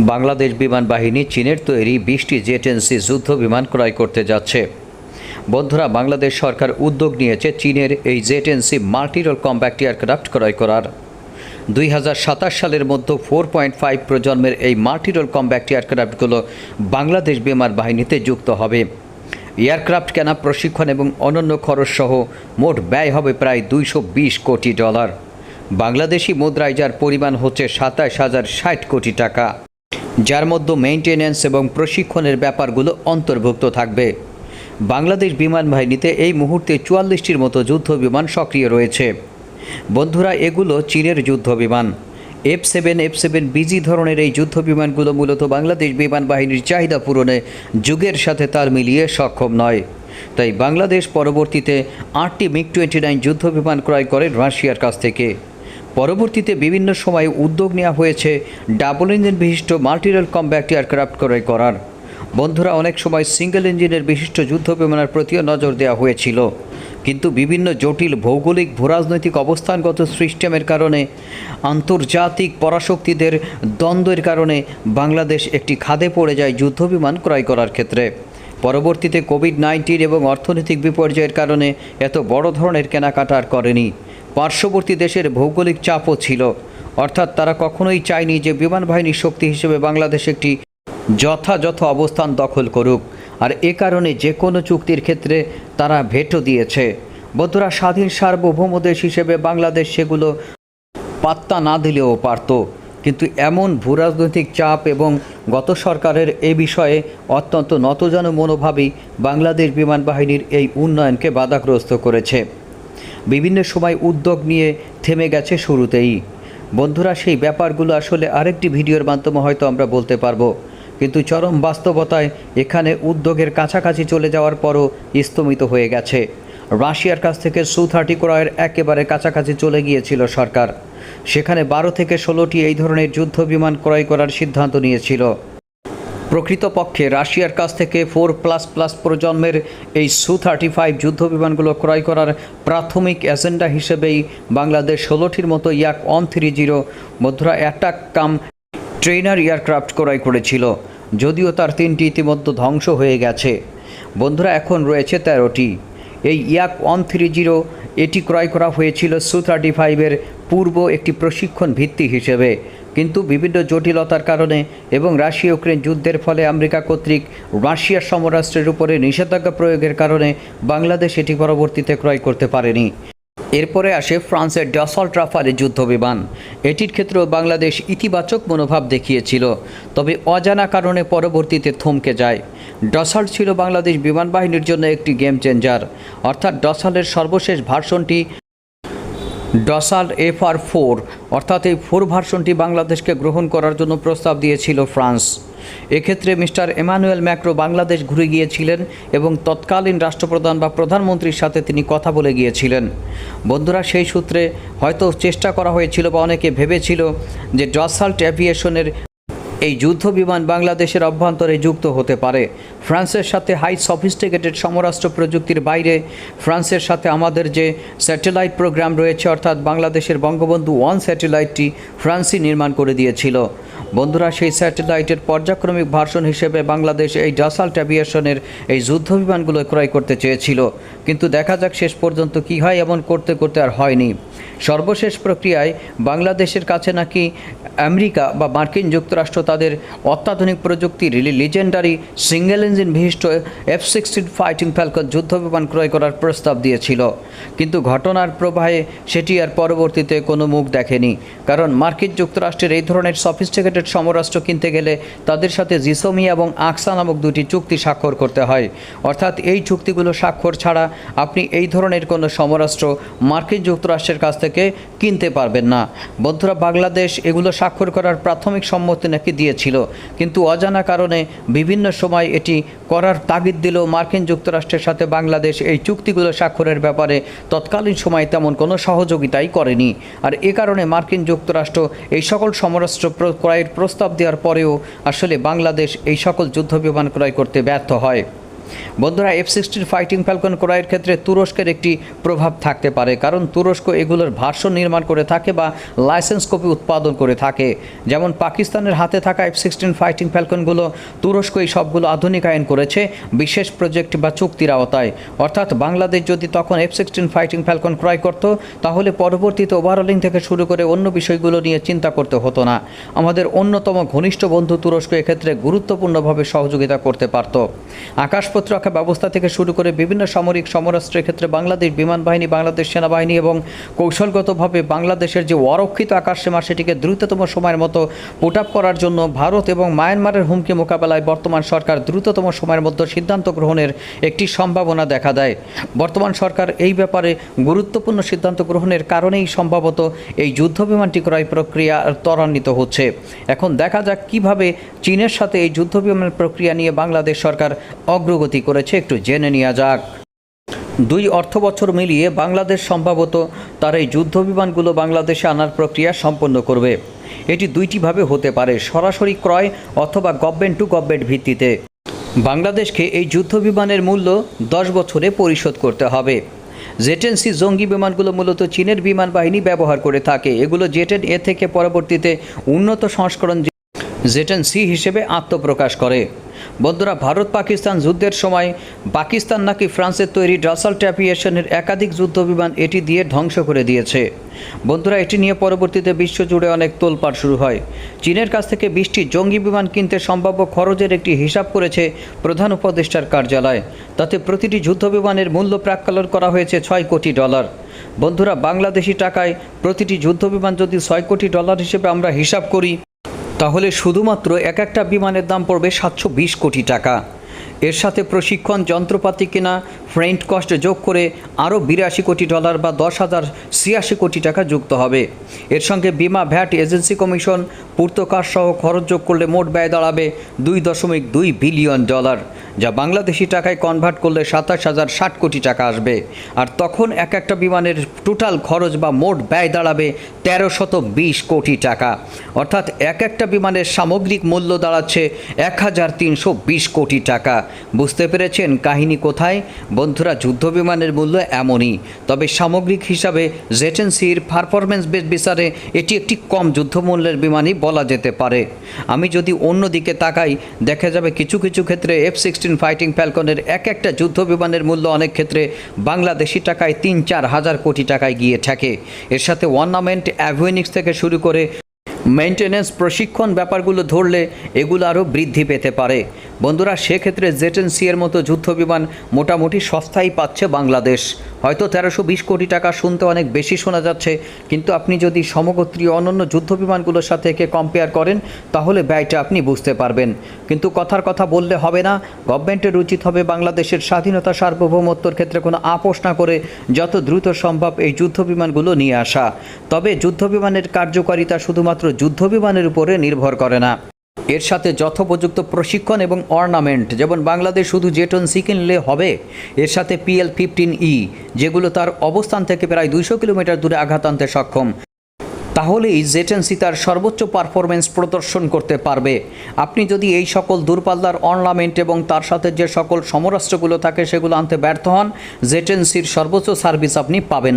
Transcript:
বাংলাদেশ বিমান বাহিনী চীনের তৈরি 20টি জেট এনসি যুদ্ধ বিমান ক্রয় করতে যাচ্ছে। বন্ধুরা, বাংলাদেশ সরকার উদ্যোগ নিয়েছে চীনের এই jet NC multirole compact aircraft ক্রয় করার। 2027 সালের মধ্যে 4.5 প্রজন্মের এই মাল্টিরোল কম্প্যাক্ট এয়ারক্রাফটগুলো বাংলাদেশ বিমান বাহিনীতে যুক্ত হবে। এয়ারক্রাফট কেনা, প্রশিক্ষণ এবং অন্যান্য খরচ সহ মোট ব্যয় হবে প্রায় $220 কোটি। বাংলাদেশি মুদ্রায় যার পরিমাণ হচ্ছে 27,060 কোটি টাকা, যার মধ্যে মেইনটেন্যান্স এবং প্রশিক্ষণের ব্যাপারগুলো অন্তর্ভুক্ত থাকবে। বাংলাদেশ বিমান বাহিনীতে এই মুহূর্তে 44টির মতো যুদ্ধ বিমান সক্রিয় রয়েছে। বন্ধুরা, এগুলো চীনের যুদ্ধ বিমান। F7BG ধরনের এই যুদ্ধ বিমানগুলো মূলত বাংলাদেশ বিমান বাহিনীর চাহিদা পূরণে যুগের সাথে তাল মিলিয়ে সক্ষম নয়। তাই বাংলাদেশ পরবর্তীতে 8টি MiG-29 যুদ্ধ বিমান ক্রয় করে রাশিয়ার কাছ থেকে। পরবর্তীতে বিভিন্ন সময়ে উদ্যোগ নেওয়া হয়েছে ডাবল ইঞ্জিন বিশিষ্ট মাল্টিরোল কম্প্যাক্ট এয়ারক্রাফট ক্রয় করার। বন্ধুরা, অনেক সময় সিঙ্গেল ইঞ্জিনের বিশিষ্ট যুদ্ধ বিমানের প্রতিও নজর দেওয়া হয়েছিল, কিন্তু বিভিন্ন জটিল ভৌগোলিক ভূরাজনৈতিক অবস্থানগত সিস্টেমের কারণে, আন্তর্জাতিক পরাশক্তিদের দ্বন্দ্বের কারণে বাংলাদেশ একটি খাদে পড়ে যায় যুদ্ধ বিমান ক্রয় করার ক্ষেত্রে। পরবর্তীতে কোভিড-19 এবং অর্থনৈতিক বিপর্যয়ের কারণে এত বড় ধরনের কেনাকাটা আর করেনি। পার্শ্ববর্তী দেশের ভৌগোলিক চাপও ছিল, অর্থাৎ তারা কখনোই চায়নি যে বিমান বাহিনীর শক্তি হিসেবে বাংলাদেশ একটি যথাযথ অবস্থান দখল করুক, আর এ কারণে যে কোনো চুক্তির ক্ষেত্রে তারা ভেটো দিয়েছে। বন্ধুরা, স্বাধীন সার্বভৌম দেশ হিসেবে বাংলাদেশ সেগুলো পাত্তা না দিলেও পারত, কিন্তু এমন ভূরাজনৈতিক চাপ এবং গত সরকারের এ বিষয়ে অত্যন্ত নতজানু মনোভাবই বাংলাদেশ বিমান বাহিনীর এই উন্নয়নকে বাধাগ্রস্ত করেছে। বিভিন্ন সময় উদ্যোগ নিয়ে থেমে গেছে শুরুতেই। বন্ধুরা, সেই ব্যাপারগুলো আসলে আরেকটি ভিডিওর মাধ্যমে হয়তো আমরা বলতে পারবো, কিন্তু চরম বাস্তবতায় এখানে উদ্যোগের কাছাকাছি চলে যাওয়ার পরও স্থমিত হয়ে গেছে। রাশিয়ার কাছ থেকে Su-30 ক্রয়ের একেবারে কাছাকাছি চলে গিয়েছিল সরকার। সেখানে 12 থেকে 16টি এই ধরনের যুদ্ধ বিমান ক্রয় করার সিদ্ধান্ত নিয়েছিল। প্রকৃতপক্ষে রাশিয়ার কাছ থেকে 4++ প্রজন্মের এই Su-35 যুদ্ধ বিমানগুলো ক্রয় করার প্রাথমিক এজেন্ডা হিসেবেই বাংলাদেশ 16টির মতো Yak-130 বন্ধুরা অ্যাটাক কাম ট্রেনার এয়ারক্রাফট ক্রয় করেছিল, যদিও তার 3টি ইতিমধ্যে ধ্বংস হয়ে গেছে। বন্ধুরা, এখন রয়েছে 13টি। এই Yak-130 এটি ক্রয় করা হয়েছিল Su-35-এর পূর্ব একটি প্রশিক্ষণ ভিত্তি হিসেবে, কিন্তু বিভিন্ন জটিলতার কারণে এবং রাশিয়া ইউক্রেন যুদ্ধের ফলে আমেরিকা কর্তৃক রাশিয়ার সমরাষ্ট্রের উপরে নিষেধাজ্ঞা প্রয়োগের কারণে বাংলাদেশ এটি পরবর্তীতে ক্রয় করতে পারেনি। এরপরে আসে ফ্রান্সের ডসল্ট রাফালে যুদ্ধ বিমান। এটির ক্ষেত্রেও বাংলাদেশ ইতিবাচক মনোভাব দেখিয়েছিল, তবে অজানা কারণে পরবর্তীতে থমকে যায়। ডসল্ট ছিল বাংলাদেশ বিমান বাহিনীর জন্য একটি গেম চেঞ্জার, অর্থাৎ ডসল্টের সর্বশেষ ভার্সনটি ডসাল্ট FR-4, অর্থাৎ এই 4 ভার্সনটি বাংলাদেশকে গ্রহণ করার জন্য প্রস্তাব দিয়েছিল ফ্রান্স। এক্ষেত্রে মিস্টার এমানুয়েল ম্যাক্রো বাংলাদেশ ঘুরে গিয়েছিলেন এবং তৎকালীন রাষ্ট্রপ্রধান বা প্রধানমন্ত্রীর সাথে তিনি কথা বলে গিয়েছিলেন। বন্ধুরা, সেই সূত্রে হয়তো চেষ্টা করা হয়েছিল বা অনেকে ভেবেছিল যে ডসাল্ট এভিয়েশনের এই যুদ্ধ বিমান বাংলাদেশের অভ্যন্তরে যুক্ত হতে পারে। ফ্রান্সের সাথে হাই সফিস্টিকেটেড সমরাস্ত্র প্রযুক্তির বাইরে ফ্রান্সের সাথে আমাদের যে স্যাটেলাইট প্রোগ্রাম রয়েছে, অর্থাৎ বাংলাদেশের বঙ্গবন্ধু 1 স্যাটেলাইটটি ফ্রান্সই নির্মাণ করে দিয়েছিল। বন্ধুরা, সেই স্যাটেলাইটের পর্যায়ক্রমিক ভার্সন হিসেবে বাংলাদেশ এই ডসাল্ট এভিয়েশনের এই যুদ্ধ বিমানগুলো ক্রয় করতে চেয়েছিল, কিন্তু দেখা যাক শেষ পর্যন্ত কী হয়। এমন করতে করতে আর হয়নি। সর্বশেষ প্রক্রিয়ায় বাংলাদেশের কাছে নাকি আমেরিকা বা মার্কিন যুক্তরাষ্ট্র তাদের অত্যাধুনিক প্রযুক্তির লিজেন্ডারি সিঙ্গেল ইঞ্জিন বিশিষ্ট F-16 ফাইটিং ফ্যালকন যুদ্ধ বিমান ক্রয় করার প্রস্তাব দিয়েছিল, কিন্তু ঘটনার প্রবাহে সেটি আর পরবর্তীতে কোনো মুখ দেখেনি। কারণ মার্কিন যুক্তরাষ্ট্রের এই ধরনের সফিস্টিকেটেড সমরাস্ত্র কিনতে গেলে তাদের সাথে জিসোমিয়া এবং আকসা নামক দুটি চুক্তি স্বাক্ষর করতে হয়, অর্থাৎ এই চুক্তিগুলো স্বাক্ষর ছাড়া আপনি এই ধরনের কোনো সমরাস্ত্র মার্কিন যুক্তরাষ্ট্রের কাছ থেকে কিনতে পারবেন না। বন্ধুরা, বাংলাদেশ এগুলো স্বাক্ষর করার প্রাথমিক সম্মতি নাকি দিয়েছিল, কিন্তু অজানা কারণে বিভিন্ন সময় এটি করার তাগিদ দিলেও মার্কিন যুক্তরাষ্ট্রের সাথে বাংলাদেশ এই চুক্তিগুলো স্বাক্ষরের ব্যাপারে তৎকালীন সময়ে তেমন কোনো সহযোগিতাই করেনি। আর এ কারণে মার্কিন যুক্তরাষ্ট্র এই সকল সমরাস্ত্র ক্রয়ের প্রস্তাব দেওয়ার পরেও আসলে বাংলাদেশ এই সকল যুদ্ধ বিমান ক্রয় করতে ব্যর্থ হয়। বন্ধুরা, F-16 ফাইটিং ফ্যালকন ক্রয়ের ক্ষেত্রে তুরস্কের একটি প্রভাব থাকতে পারে, কারণ তুরস্ক এগুলোর ভার্সন নির্মাণ করে থাকে বা লাইসেন্স কপি উৎপাদন করে থাকে। যেমন পাকিস্তানের হাতে থাকা F-16 ফাইটিং ফ্যালকনগুলো তুরস্ক এই সবগুলো আধুনিকায়ন করেছে বিশেষ প্রজেক্ট বা চুক্তির আওতায়। অর্থাৎ বাংলাদেশ যদি তখন F-16 ফাইটিং ফ্যালকন ক্রয় করত, তাহলে পরবর্তীতে ওভারহলিং থেকে শুরু করে অন্য বিষয়গুলো নিয়ে চিন্তা করতে হতো না। আমাদের অন্যতম ঘনিষ্ঠ বন্ধু তুরস্ক এক্ষেত্রে গুরুত্বপূর্ণভাবে সহযোগিতা করতে পারত। আকাশ প্রতিরক্ষা ব্যবস্থা থেকে শুরু করে বিভিন্ন সামরিক সমরাস্ত্রের ক্ষেত্রে বাংলাদেশ বিমান বাহিনী, বাংলাদেশ সেনাবাহিনী এবং কৌশলগতভাবে বাংলাদেশের যে অরক্ষিত আকাশ সীমা সেটিকে দ্রুততম সময়ের মতো পুট আপ করার জন্য ভারত এবং মায়ানমারের হুমকি মোকাবেলায় বর্তমান সরকার দ্রুততম সময়ের মধ্যে সিদ্ধান্ত গ্রহণের একটি সম্ভাবনা দেখা দেয়। বর্তমান সরকার এই ব্যাপারে গুরুত্বপূর্ণ সিদ্ধান্ত গ্রহণের কারণেই সম্ভবত এই যুদ্ধ বিমানটি ক্রয় প্রক্রিয়া ত্বরান্বিত হচ্ছে। এখন দেখা যাক কিভাবে চীনের সাথে এই যুদ্ধ বিমান প্রক্রিয়া নিয়ে বাংলাদেশ সরকার অগ্রগতি করেছে, একটু জেনে নেওয়া যাক। 2 অর্থবছর মিলিয়ে বাংলাদেশ সম্ভবত তার এই যুদ্ধ বিমানগুলো বাংলাদেশে আনার প্রক্রিয়া সম্পন্ন করবে। এটি দুইটিভাবে হতে পারে, সরাসরি ক্রয় অথবা গভর্নমেন্ট টু গভর্নমেন্ট ভিত্তিতে। বাংলাদেশকে এই যুদ্ধ বিমানের মূল্য 10 বছরে পরিশোধ করতে হবে। জেটেন-সি জঙ্গি বিমানগুলো মূলত চীনের বিমান বাহিনী ব্যবহার করে থাকে। এগুলো জেটেন-এ থেকে পরবর্তীতে উন্নত সংস্করণ জেটেন-সি হিসেবে আত্মপ্রকাশ করে। বন্ধুরা, ভারত পাকিস্তান যুদ্ধের সময় পাকিস্তান নাকি ফ্রান্সের তৈরি ডাসাল্ট অ্যাভিয়েশনের একাধিক যুদ্ধ বিমান এটি দিয়ে ধ্বংস করে দিয়েছে। বন্ধুরা, এটি নিয়ে পরবর্তীতে বিশ্বজুড়ে অনেক তোলপাড় শুরু হয়। চীনের কাছ থেকে 20টি জঙ্গি বিমান কিনতে সম্ভাব্য খরচের একটি হিসাব করেছে প্রধান উপদেষ্টার কার্যালয়। তাতে প্রতিটি যুদ্ধ বিমানের মূল্য প্রাক্কালন করা হয়েছে $6 কোটি। বন্ধুরা, বাংলাদেশি টাকায় প্রতিটি যুদ্ধ বিমান যদি $6 কোটি হিসেবে আমরা হিসাব করি, তাহলে শুধুমাত্র একটা বিমানের দাম পড়বে $720 কোটি। এর সাথে প্রশিক্ষণ, যন্ত্রপাতি কেনা, ফ্রেন্ট কস্ট যোগ করে আরও $82 কোটি বা 10,086 কোটি টাকা যুক্ত হবে। এর সঙ্গে বিমা, ভ্যাট, এজেন্সি কমিশন, পূর্তকাজ সহ খরচ যোগ করলে মোট ব্যয় দাঁড়াবে $2.2 বিলিয়ন, যা বাংলাদেশি টাকায় কনভার্ট করলে 27,060 কোটি টাকা আসবে। আর তখন একটা বিমানের টোটাল খরচ বা মোট ব্যয় দাঁড়াবে 1,320 কোটি টাকা। অর্থাৎ একটা বিমানের সামগ্রিক মূল্য দাঁড়াচ্ছে 1,320 কোটি টাকা। বুঝতে পেরেছেন কাহিনী কোথায়? বন্ধুরা, যুদ্ধ বিমানের মূল্য এমনই, তবে সামগ্রিক হিসাবে জেটেন-সির পারফরমেন্স বিচারে এটি একটি কম যুদ্ধমূল্যের বিমানই বলা যেতে পারে। আমি যদি অন্য দিকে তাকাই, দেখা যাবে কিছু কিছু ক্ষেত্রে F-16 ফাইটিং ফ্যালকনের একটা যুদ্ধ বিমানের মূল্য অনেক ক্ষেত্রে বাংলাদেশি টাকায় 3-4 হাজার কোটি টাকায় গিয়ে ঠেকে। এর সাথে অর্নামেন্ট, অ্যাভিওনিক্স থেকে শুরু করে মেইনটেনেন্স, প্রশিক্ষণ ব্যাপারগুলো ধরলে এগুলো আরও বৃদ্ধি পেতে পারে। বন্ধুরা, সেক্ষেত্রে জেটেন-সি এর মতো যুদ্ধ বিমান মোটামুটি সস্তায় পাচ্ছে বাংলাদেশ। হয়তো 1,320 কোটি টাকা শুনতে অনেক বেশি শোনা যাচ্ছে, কিন্তু আপনি যদি সমগোত্রীয় অন্যান্য যুদ্ধ বিমানগুলোর সাথে একে কম্পেয়ার করেন, তাহলে ব্যয়টা আপনি বুঝতে পারবেন। কিন্তু কথার কথা বললে হবে না, গভর্নমেন্টের উচিত হবে বাংলাদেশের স্বাধীনতা, সার্বভৌমত্বর ক্ষেত্রে কোনো আপোষ না করে যত দ্রুত সম্ভব এই যুদ্ধ বিমানগুলো নিয়ে আসা। তবে যুদ্ধ বিমানের কার্যকারিতা শুধুমাত্র যুদ্ধ বিমানের উপরে নির্ভর করে না, এর সাথে যথোপযুক্ত প্রশিক্ষণ এবং অর্নামেন্ট। যেমন বাংলাদেশ শুধু জেটেন-সি কিনলে হবে, এর সাথে PL-15E, যেগুলো তার অবস্থান থেকে প্রায় 200 কিলোমিটার দূরে আঘাত আনতে সক্ষম, তাহলেই জেটেন-সি তার সর্বোচ্চ পারফরমেন্স প্রদর্শন করতে পারবে। আপনি যদি এই সকল দূরপাল্লার অর্নামেন্ট এবং তার সাথে যে সকল সমরাস্ত্রগুলো থাকে সেগুলো আনতে ব্যর্থ হন, জেটেন-সির সর্বোচ্চ সার্ভিস আপনি পাবেন।